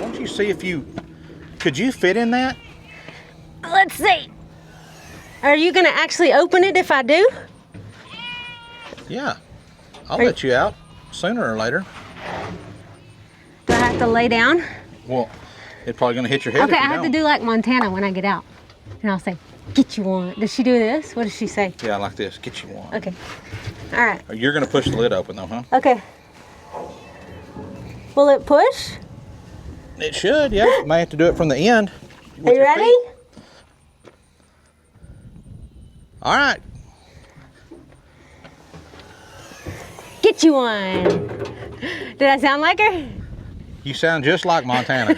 don't you see if you, could you fit in that? Let's see. Are you gonna actually open it if I do? Yeah, I'll let you out sooner or later. Do I have to lay down? Well, it's probably gonna hit your head. Okay, if you I have don't. to do like Montana when I get out. And I'll say, get you one. Does she do this? What does she say? Yeah, like this. Get you one. Okay. All right. You're gonna push the lid open though, huh? Okay. Will it push? It should. Yeah. You may have to do it from the end. Are you ready? Feet. All right. Get you one. Did I sound like her? You sound just like Montana.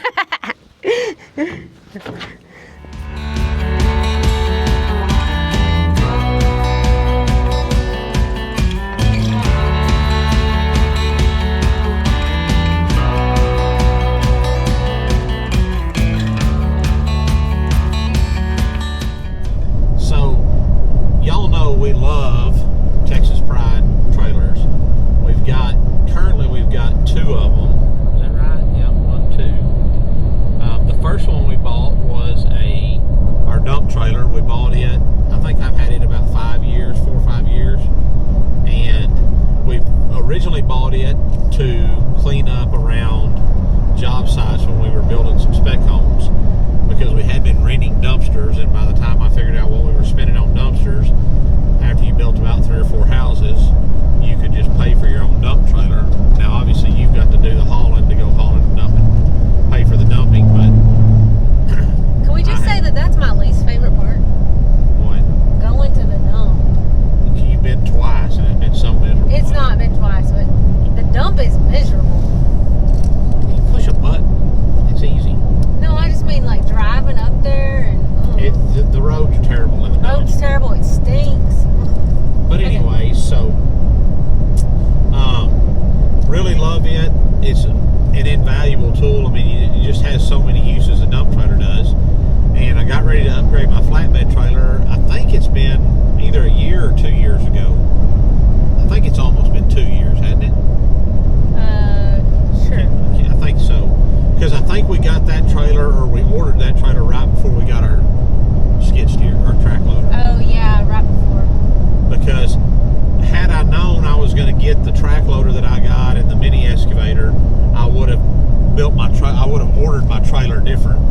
So, y'all know we love Texas Pride trailers. Currently we've got 2 of them. Is that right? Yeah, 1, 2. The first one we bought was our dump trailer. We bought it, I think I've had it about 4 or 5 years. And we originally bought it to clean up around job sites when we were building some spec homes, because we had been renting dumpsters, and by the time I figured out what we were spending on dumpsters, after you built about 3 or 4 houses, you could just pay for your own dump trailer. Now obviously you've got to do the hauling to go hauling and dumping, pay for the dumping, but can we just say that that's my least favorite part? what? Going to the dump. You've been twice and it's been so miserable. It's not been twice, but the dump is miserable. You push a button, it's easy. No, I just mean like driving up there and The roads are terrible in the dump. road's terrible. It stinks. But anyway, so really love it. It's an invaluable tool. I mean, it just has so many uses, the dump trailer does. And I got ready to upgrade my flatbed trailer. I think it's been either a year or 2 years ago. I think it's almost been 2 years, hasn't it? Sure. I think so. Because I think we got that trailer, or we ordered that trailer right before we got our skid steer, our track loader. Oh yeah, right before. Because had I known I was going to get the track loader that I got and the mini excavator, I would have ordered my trailer different.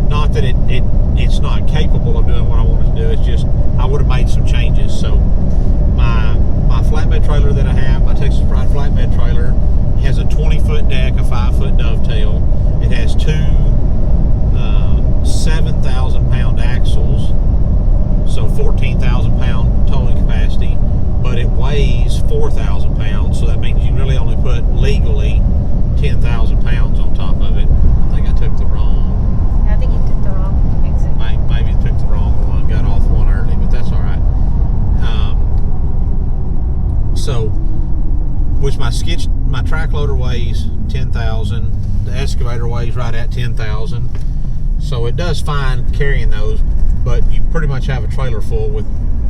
Not that it's not capable of doing what I wanted to do. It's just I would have made some changes. So my flatbed trailer that I have, my Texas Pride flatbed trailer, has a 20-foot deck, a 5-foot dovetail. It has 2 7,000-pound axles, so 14,000-pound towing capacity, but it weighs 4,000 pounds, so that means you really only put legally 10,000 pounds on top of it. I think I took the wrong. I think you took the wrong exit. Maybe took the wrong one, got off one early, but that's all right. So, which my track loader weighs 10,000, the excavator weighs right at 10,000, so it does fine carrying those, but you pretty much have a trailer full with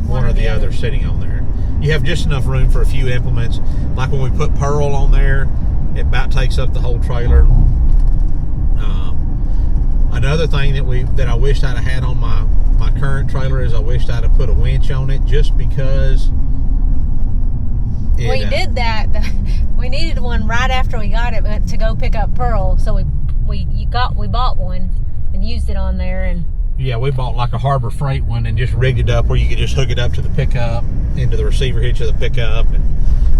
one or the other sitting on there. You have just enough room for a few implements. Like when we put Pearl on there, it about takes up the whole trailer. Another thing that I wished I'd have had on my current trailer is I wished I'd have put a winch on it, just because We did that. We needed one right after we got it to go pick up Pearl, so we bought one and used it on there. And yeah, we bought like a Harbor Freight one and just rigged it up where you could just hook it up to the pickup, into the receiver hitch of the pickup, and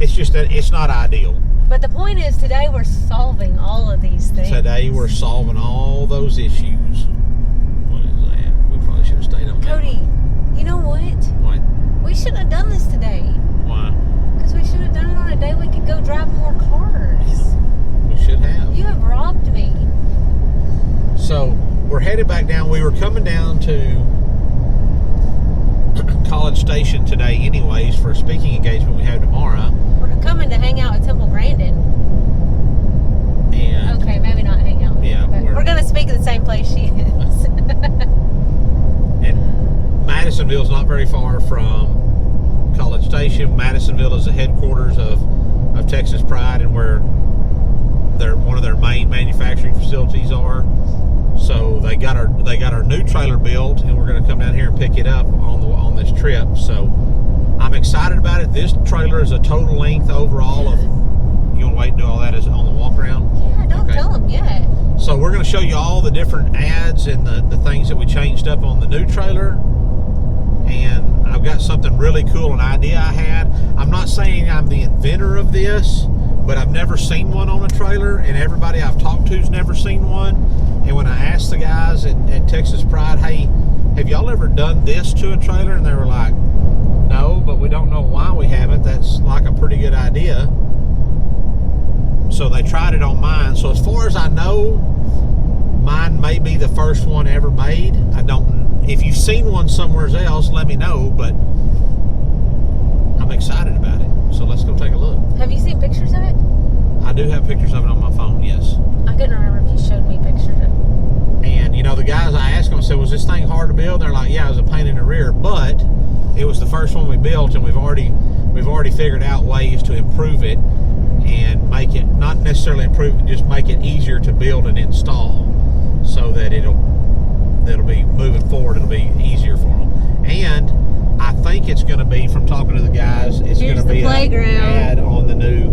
it's just that it's not ideal. But the point is, today we're solving all of these things. Today we're solving all those issues. What is that? We probably should have stayed on that. Cody, you know what? What? We shouldn't have done this today. Why? Because we should have done it on a day we could go drive more cars. We should have. You have robbed me. So we're headed back down. We were coming down to College Station today anyways for a speaking engagement we have tomorrow. We're coming to hang out at Temple Grandin. And okay, maybe not hang out. Yeah, we're going to speak at the same place she is. And Madisonville is not very far from College Station. Madisonville is the headquarters of Texas Pride, and where one of their main manufacturing facilities are. So they got our new trailer built, and we're going to come down here and pick it up on this trip. So I'm excited about it. This trailer is a total length overall of. You want to wait and do all that as on the walk around? Yeah, don't tell them yet. So we're going to show you all the different ads and the things that we changed up on the new trailer. And I've got something really cool, an idea I had. I'm not saying I'm the inventor of this, but I've never seen one on a trailer, and everybody I've talked to's never seen one. And when I asked the guys at Texas Pride, hey, have y'all ever done this to a trailer? And they were like, no, but we don't know why we haven't. That's like a pretty good idea. So they tried it on mine. So as far as I know, mine may be the first one ever made. I don't. If you've seen one somewhere else, let me know. But I'm excited about it. So let's go take a look. Have you seen pictures of it? I do have pictures of it on my phone. Yes. I couldn't remember if you showed me pictures of it. And you know, the guys, I asked them, I said, was this thing hard to build? And they're like, yeah, it was a pain in the rear, but it was the first one we built, and we've already figured out ways to improve it and make it, not necessarily improve it, just make it easier to build and install, so that it'll be moving forward, it'll be easier for them. And I think it's going to be, from talking to the guys, it's going to be an ad on the new,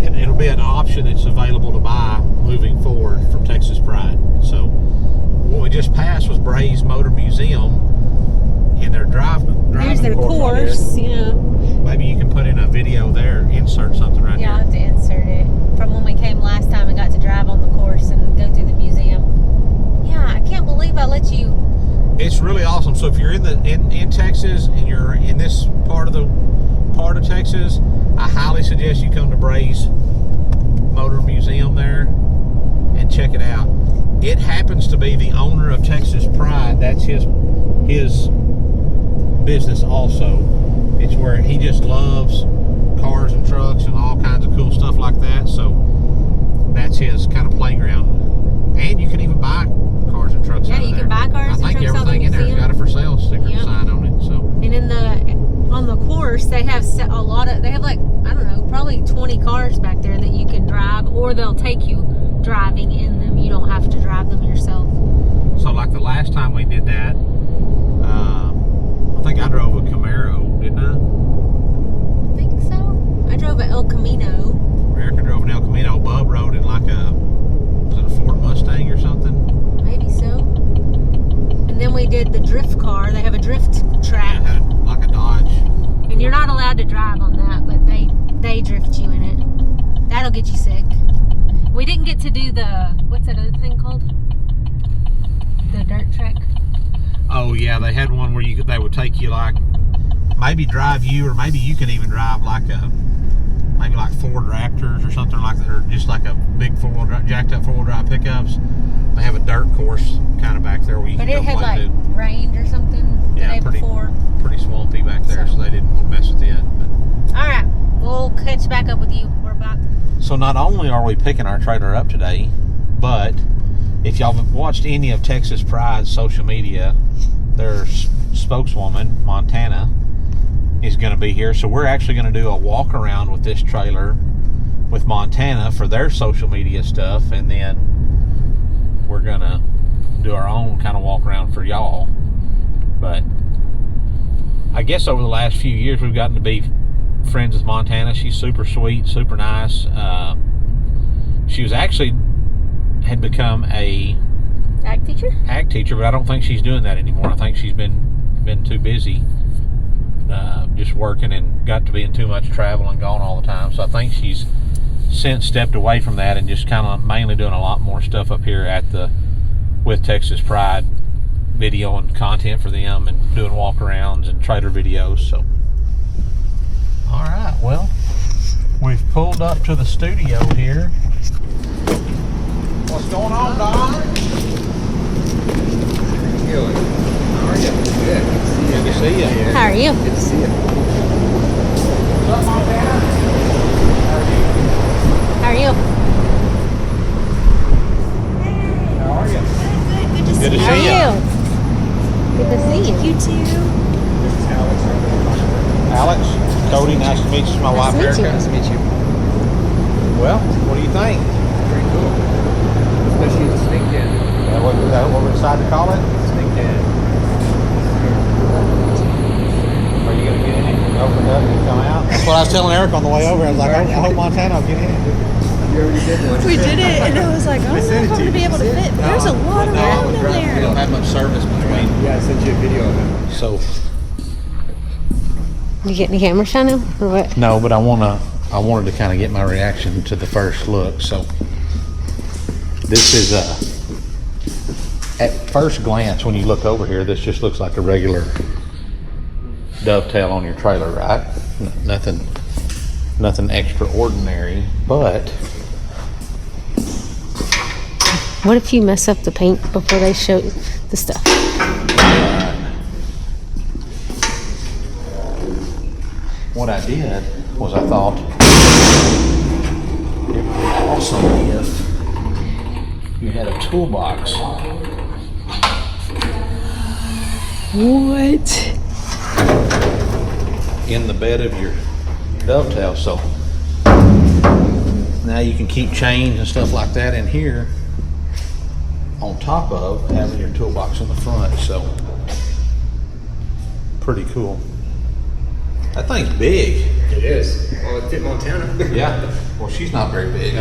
and it'll be an option that's available to buy moving forward from Texas Pride. So what we just passed was Bray's Motor Museum, and they're driving Here's their course, yeah. Maybe you can put in a video there, insert something right Yeah, there. I'll have to insert it. From when we came last time and got to drive on the course and go through the museum. Yeah, I can't believe I let you. It's really awesome. So if you're in Texas and you're in this part of Texas, I highly suggest you come to Bray's Motor Museum there and check it out. It happens to be the owner of Texas Pride. That's his business also. It's where he just loves cars and trucks and all kinds of cool stuff like that. So that's his kind of playground. And you can even buy cars and trucks. Yeah, you can buy cars and trucks. I think everything in there's got a for sale sticker and sign on it. So. And on the course, they have a lot of. They have like, I don't know, probably 20 cars back there that you can drive, or they'll take you driving in them. You don't have to drive them yourself. So like the last time we did that, I think I drove a Camaro, didn't I? I think so. I drove an El Camino. Erica drove an El Camino. Bub rode in like was it a Ford Mustang or something? Maybe so. And then we did the drift car. They have a drift track. Yeah, it had like a Dodge. And you're not allowed to drive on that, but they drift you in it. That'll get you sick. We didn't get to do what's that other thing called? The dirt track. Oh yeah, they had one where they would take you like, maybe drive you, or maybe you can even drive like maybe like Ford Raptors or something like that, or just like a big jacked up 4-wheel drive pickups. They have a dirt course kind of back there where you can go play. But it had like rained or something the day before. Pretty swampy back there, so they didn't mess with it. But. All right, we'll catch back up with you. We're about. So not only are we picking our trailer up today, but if y'all have watched any of Texas Pride's social media, their spokeswoman, Montana, is going to be here. So we're actually going to do a walk around with this trailer with Montana for their social media stuff, and then we're going to do our own kind of walk around for y'all. But I guess over the last few years we've gotten to be friends with Montana. She's super sweet, super nice. She was actually had become a ag teacher, but I don't think she's doing that anymore. I think she's been too busy just working and got to being too much travel and gone all the time. So I think she's since stepped away from that and just kind of mainly doing a lot more stuff up here with Texas Pride, video and content for them, and doing walk-arounds and trailer videos. So all right, well, we've pulled up to the studio here. What's going on, Don? How are you? Good. Good to see you. How are you? Good to see you. What's up, Montana? How are you? How are you? Good to Good to see see you. Good to see you. you too. This is Alex. Alex, Cody, nice to meet you. It's my wife, to meet you. Erica. Nice to meet you. Well, what do you think? Pretty telling Eric on the way over, I was like, I hope Montana will get in. We did it, and I was like, I don't know if I'm going to be able to fit. There's a lot of room in We there. don't have much service between. Yeah, I sent you a video of it. So You getting the camera shot now, or what? no, but I wanted to kind of get my reaction to the first look. So this is at first glance when you look over here, this just looks like a regular dovetail on your trailer, right? Nothing extraordinary, but What if you mess up the paint before they show the stuff? What I did was I thought it would be awesome if you had a toolbox. What? In the bed of your dovetail, so now you can keep chains and stuff like that in here on top of having your toolbox in the front. So pretty cool. That thing's big. It is. Well, it fit Montana. Yeah. Well, she's not very big.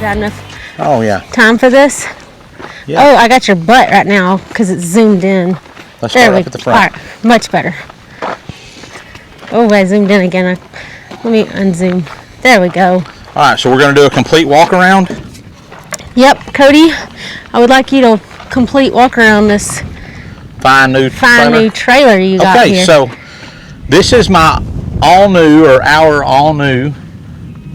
Got enough Oh yeah. time for this? Yeah. Oh, I got your butt right now because it's zoomed in. Let's There start we up at the front. All right, much better. Oh, I zoomed in again. Let me unzoom. There we go. All right, so we're going to do a complete walk around. Yep, Cody, I would like you to complete walk around this Fine new trailer you got Okay, here. so this is my all-new, or our all-new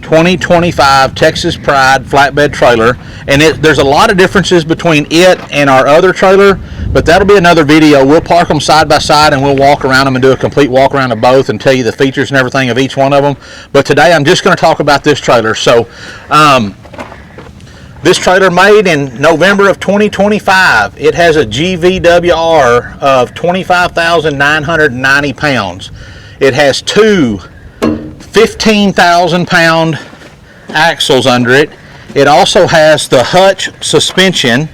2025 Texas Pride flatbed trailer, and there's a lot of differences between it and our other trailer, but that'll be another video. We'll park them side by side and we'll walk around them and do a complete walk around of both and tell you the features and everything of each one of them. But today I'm just going to talk about this trailer. So this trailer made in November of 2025. It has a GVWR of 25,990 pounds. It has two 15,000 pound axles under it. It also has the hutch suspension,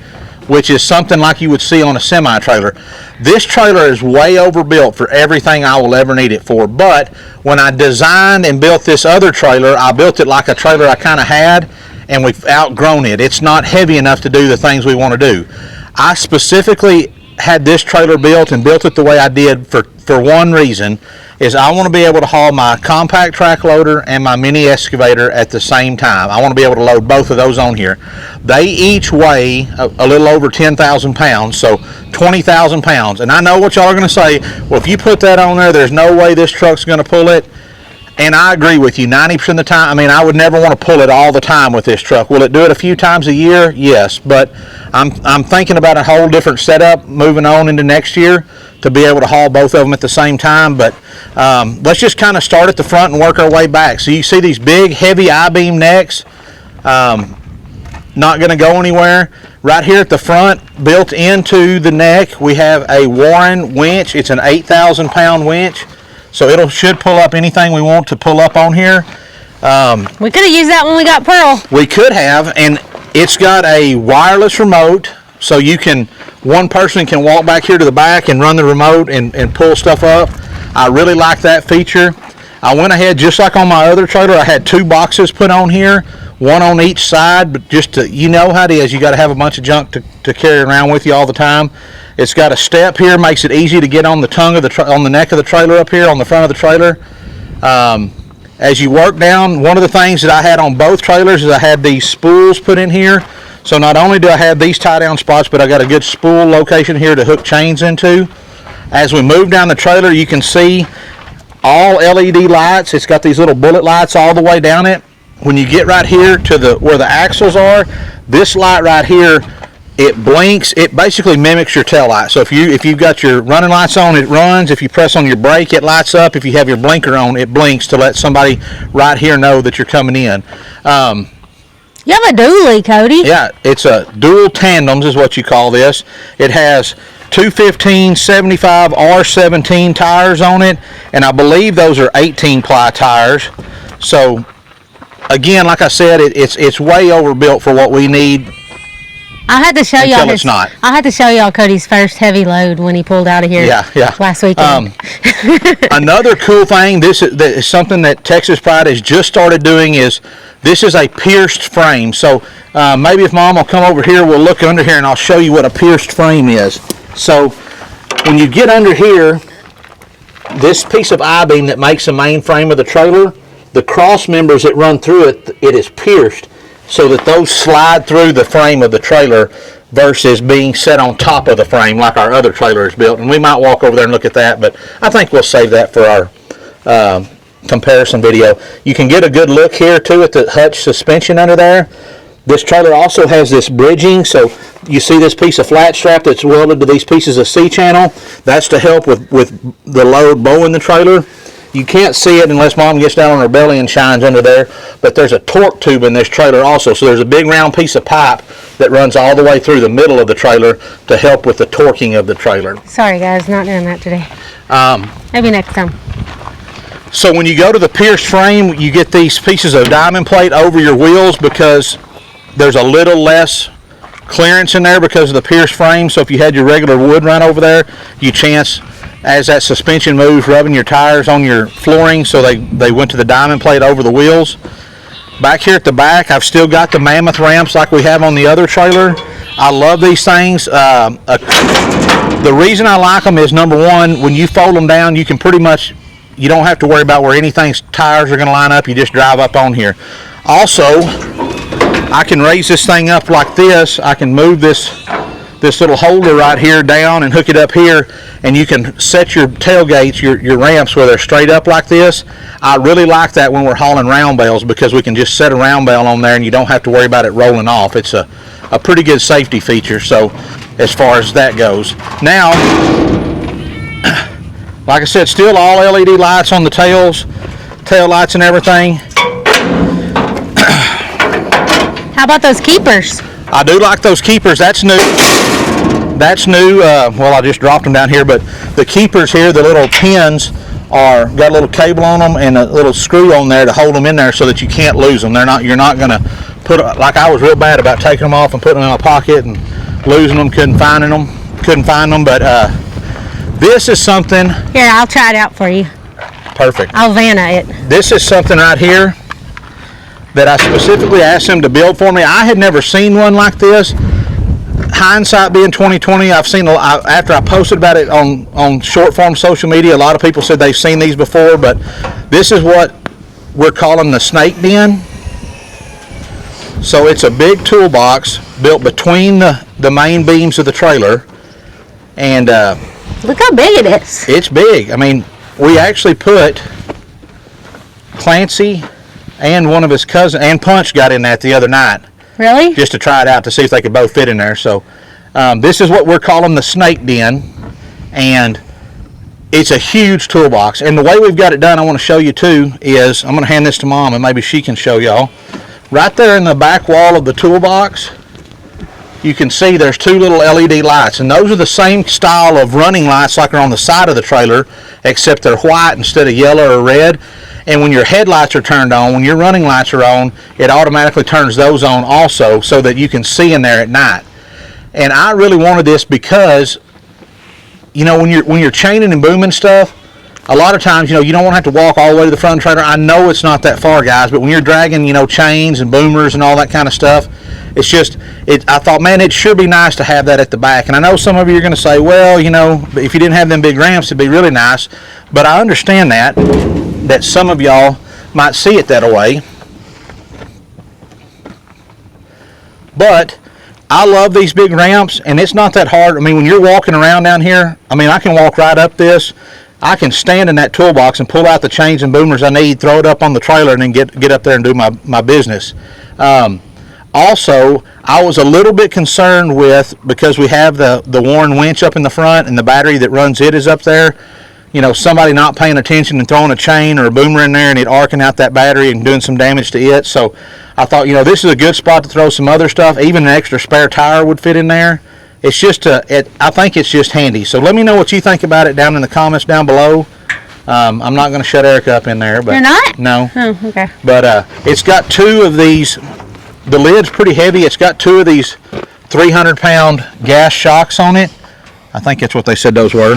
which is something like you would see on a semi trailer. This trailer is way overbuilt for everything I will ever need it for, but when I designed and built this other trailer, I built it like a trailer I kind of had, and we've outgrown it. It's not heavy enough to do the things we want to do. I specifically had this trailer built and built it the way I did for one reason, is I want to be able to haul my compact track loader and my mini excavator at the same time. I want to be able to load both of those on here. They each weigh a little over 10,000 pounds, so 20,000 pounds. And I know what y'all are going to say, well, if you put that on there, there's no way this truck's going to pull it. And I agree with you 90% of the time. I mean, I would never want to pull it all the time with this truck. Will it do it a few times a year? Yes, but I'm thinking about a whole different setup moving on into next year to be able to haul both of them at the same time. But let's just kind of start at the front and work our way back. So you see these big, heavy I-beam necks, not going to go anywhere. Right here at the front, built into the neck, we have a Warren winch. It's an 8,000 pound winch. So it should pull up anything we want to pull up on here. We could have used that when we got Pearl. We could have, and it's got a wireless remote, so one person can walk back here to the back and run the remote and pull stuff up. I really like that feature. I went ahead, just like on my other trailer, I had two boxes put on here, one on each side, but just to, you know how it is, you got to have a bunch of junk to carry around with you all the time. It's got a step here, makes it easy to get on the tongue of on the neck of the trailer up here on the front of the trailer. As you work down, one of the things that I had on both trailers is I had these spools put in here. So not only do I have these tie down spots, but I got a good spool location here to hook chains into. As we move down the trailer, you can see all LED lights. It's got these little bullet lights all the way down it. When you get right here to where the axles are, this light right here it blinks. It basically mimics your tail light. So if you've got your running lights on, it runs. If you press on your brake, it lights up. If you have your blinker on, it blinks to let somebody right here know that you're coming in. You have a dually, Cody. Yeah, it's a dual tandems is what you call this. It has 215/75 R17 tires on it, and I believe those are 18-ply tires. So again, like I said, it's way overbuilt for what we need. I had to show y'all. Until it's not. I had to show y'all Cody's first heavy load when he pulled out of here. Yeah. Last weekend. Another cool thing, this is something that Texas Pride has just started doing, is this is a pierced frame. So maybe if Mom will come over here, we'll look under here and I'll show you what a pierced frame is. So when you get under here, this piece of I-beam that makes the main frame of the trailer, the cross members that run through it, it is pierced so that those slide through the frame of the trailer versus being set on top of the frame like our other trailer is built. And we might walk over there and look at that, but I think we'll save that for our comparison video. You can get a good look here too at the hutch suspension under there. This trailer also has this bridging, so you see this piece of flat strap that's welded to these pieces of C-channel. That's to help with the load bowing the trailer. You can't see it unless Mom gets down on her belly and shines under there, but there's a torque tube in this trailer also. So there's a big round piece of pipe that runs all the way through the middle of the trailer to help with the torquing of the trailer. Sorry guys, not doing that today. Maybe next time. So when you go to the pierced frame, you get these pieces of diamond plate over your wheels because there's a little less clearance in there because of the pierced frame. So if you had your regular wood run over there, you chance as that suspension moves, rubbing your tires on your flooring, so they went to the diamond plate over the wheels. Back here at the back, I've still got the Mammoth ramps like we have on the other trailer. I love these things. The reason I like them is, number one, when you fold them down, you can pretty much, you don't have to worry about where anything's tires are going to line up. You just drive up on here. Also, I can raise this thing up like this. I can move this little holder right here down and hook it up here, and you can set your tailgates, your ramps, where they're straight up like this. I really like that when we're hauling round bales because we can just set a round bale on there and you don't have to worry about it rolling off. It's a pretty good safety feature, so as far as that goes. Now, like I said, still all LED lights on the tails, tail lights and everything. How about those keepers? I do like those keepers. That's new. That's new. Well, I just dropped them down here, but the keepers here, the little pins, got a little cable on them and a little screw on there to hold them in there so that you can't lose them. You're not going to put, like I was real bad about taking them off and putting them in my pocket and losing them, couldn't find them. But this is something. Here, I'll try it out for you. Perfect. I'll Vanna it. This is something right here that I specifically asked him to build for me. I had never seen one like this. Hindsight being 2020, I've seen, after I posted about it on short form social media, a lot of people said they've seen these before, but this is what we're calling the snake den. So it's a big toolbox built between the main beams of the trailer, and look how big it is. It's big. I mean, we actually put Clancy and one of his cousins, and Punch got in that the other night. Really? Just to try it out to see if they could both fit in there. So this is what we're calling the snake den, and it's a huge toolbox. And the way we've got it done, I want to show you too, is I'm going to hand this to Mom and maybe she can show y'all. Right there in the back wall of the toolbox, you can see there's two little LED lights, and those are the same style of running lights like are on the side of the trailer, except they're white instead of yellow or red. And when your headlights are turned on, when your running lights are on, it automatically turns those on also so that you can see in there at night. And I really wanted this because, you know, when you're chaining and booming stuff, a lot of times, you know, you don't want to have to walk all the way to the front of the trailer. I know it's not that far, guys, but when you're dragging, you know, chains and boomers and all that kind of stuff, it's just, I thought, man, it'd sure be nice to have that at the back. And I know some of you are going to say, well, you know, if you didn't have them big ramps, it'd be really nice. But I understand that some of y'all might see it that way. But I love these big ramps, and it's not that hard. I mean, when you're walking around down here, I mean, I can walk right up this. I can stand in that toolbox and pull out the chains and boomers I need, throw it up on the trailer, and then get up there and do my business. Also, I was a little bit concerned with, because we have the Warren winch up in the front and the battery that runs it is up there, you know, somebody not paying attention and throwing a chain or a boomer in there and it arcing out that battery and doing some damage to it. So I thought, you know, this is a good spot to throw some other stuff. Even an extra spare tire would fit in there. It's just I think it's just handy. So let me know what you think about it down in the comments down below. I'm not going to shut Erica up in there. But you're not? No. Oh, okay. But it's got 2 of these. The lid's pretty heavy. It's got 2 of these 300-pound gas shocks on it. I think that's what they said those were.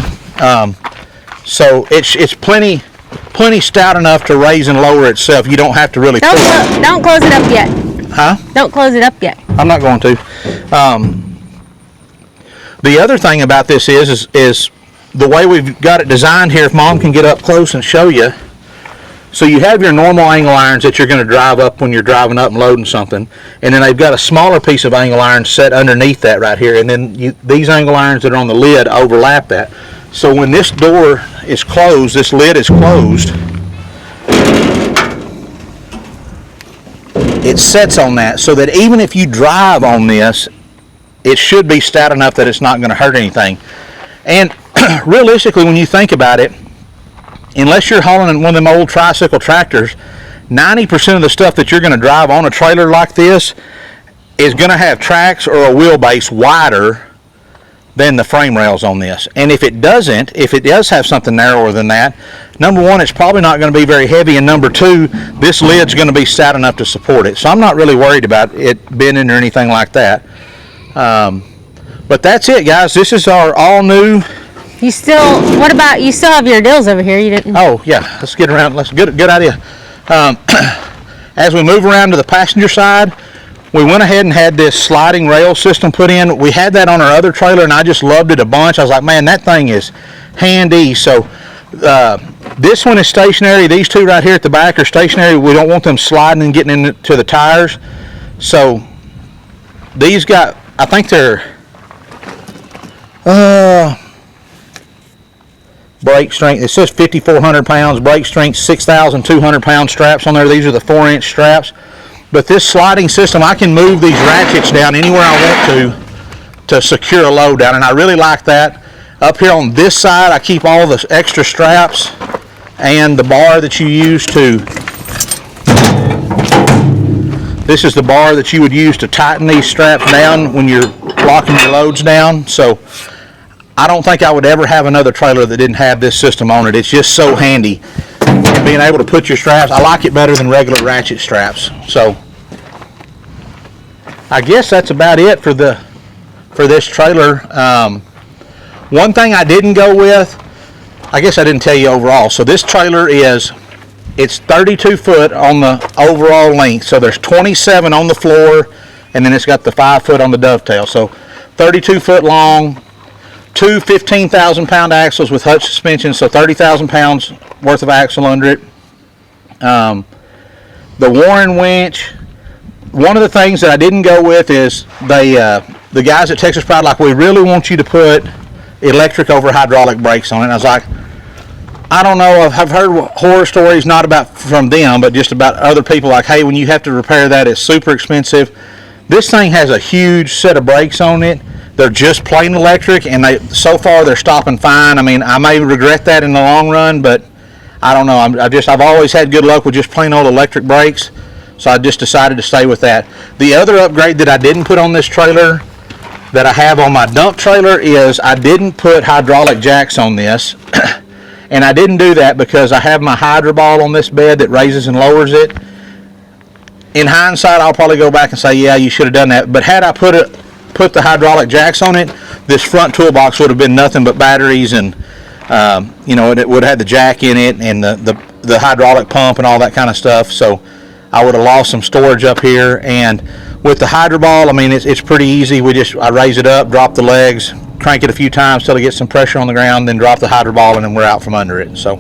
So it's plenty stout enough to raise and lower itself. You don't have to really. Don't close it up yet. Huh? Don't close it up yet. I'm not going to. The other thing about this is the way we've got it designed here. If Mom can get up close and show you. So you have your normal angle irons that you're going to drive up when you're driving up and loading something, and then they've got a smaller piece of angle iron set underneath that right here, and then these angle irons that are on the lid overlap that. So when this door is closed, this lid is closed, it sets on that, so that even if you drive on this, it should be stout enough that it's not going to hurt anything. And realistically, when you think about it, unless you're hauling in one of them old tricycle tractors, 90% of the stuff that you're going to drive on a trailer like this is going to have tracks or a wheelbase wider than the frame rails on this. And if it does have something narrower than that, number one, it's probably not going to be very heavy, and number two, this lid's going to be stout enough to support it. So I'm not really worried about it bending or anything like that. But that's it, guys. This is our all new. You still have your dills over here? You didn't? Oh yeah, let's get around. Good idea. As we move around to the passenger side, we went ahead and had this sliding rail system put in. We had that on our other trailer, and I just loved it a bunch. I was like, man, that thing is handy. So this one is stationary. These 2 right here at the back are stationary. We don't want them sliding and getting into the tires. So these got, I think they're brake strength, it says 5,400 pounds, brake strength 6,200 pound straps on there. These are the 4-inch straps. But this sliding system, I can move these ratchets down anywhere I want to secure a load down, and I really like that. Up here on this side, I keep all the extra straps and the bar that you use to, this is the bar that you would use to tighten these straps down when you're locking your loads down. So I don't think I would ever have another trailer that didn't have this system on it. It's just so handy. Being able to put your straps, I like it better than regular ratchet straps. So I guess that's about it for this trailer. One thing I didn't go with, I guess I didn't tell you overall. So this trailer it's 32 foot on the overall length. So there's 27 on the floor, and then it's got the 5 foot on the dovetail. So 32 foot long. 2 15,000-pound axles with hutch suspension, so 30,000 pounds worth of axle under it. The Warren winch. One of the things that I didn't go with is the guys at Texas Pride, like, we really want you to put electric over hydraulic brakes on it. And I was like, I don't know. I've heard horror stories, not about from them, but just about other people. Like, hey, when you have to repair that, it's super expensive. This thing has a huge set of brakes on it. They're just plain electric, and so far they're stopping fine. I mean, I may regret that in the long run, but I don't know. I've always had good luck with just plain old electric brakes, so I just decided to stay with that. The other upgrade that I didn't put on this trailer that I have on my dump trailer is I didn't put hydraulic jacks on this, and I didn't do that because I have my hydro ball on this bed that raises and lowers it. In hindsight, I'll probably go back and say, yeah, you should have done that. But had I put the hydraulic jacks on it, this front toolbox would have been nothing but batteries, and it would have had the jack in it and the hydraulic pump and all that kind of stuff. So I would have lost some storage up here. And with the hydro ball, I mean, it's pretty easy. I raise it up, drop the legs, crank it a few times till it gets some pressure on the ground, then drop the hydro ball, and then we're out from under it. So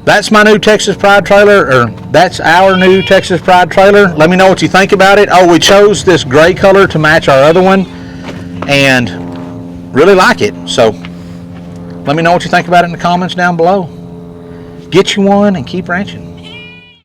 that's my new Texas Pride trailer, or that's our new Texas Pride trailer. Let me know what you think about it. Oh, we chose this gray color to match our other one, and really like it. So let me know what you think about it in the comments down below. Get you one and keep ranching.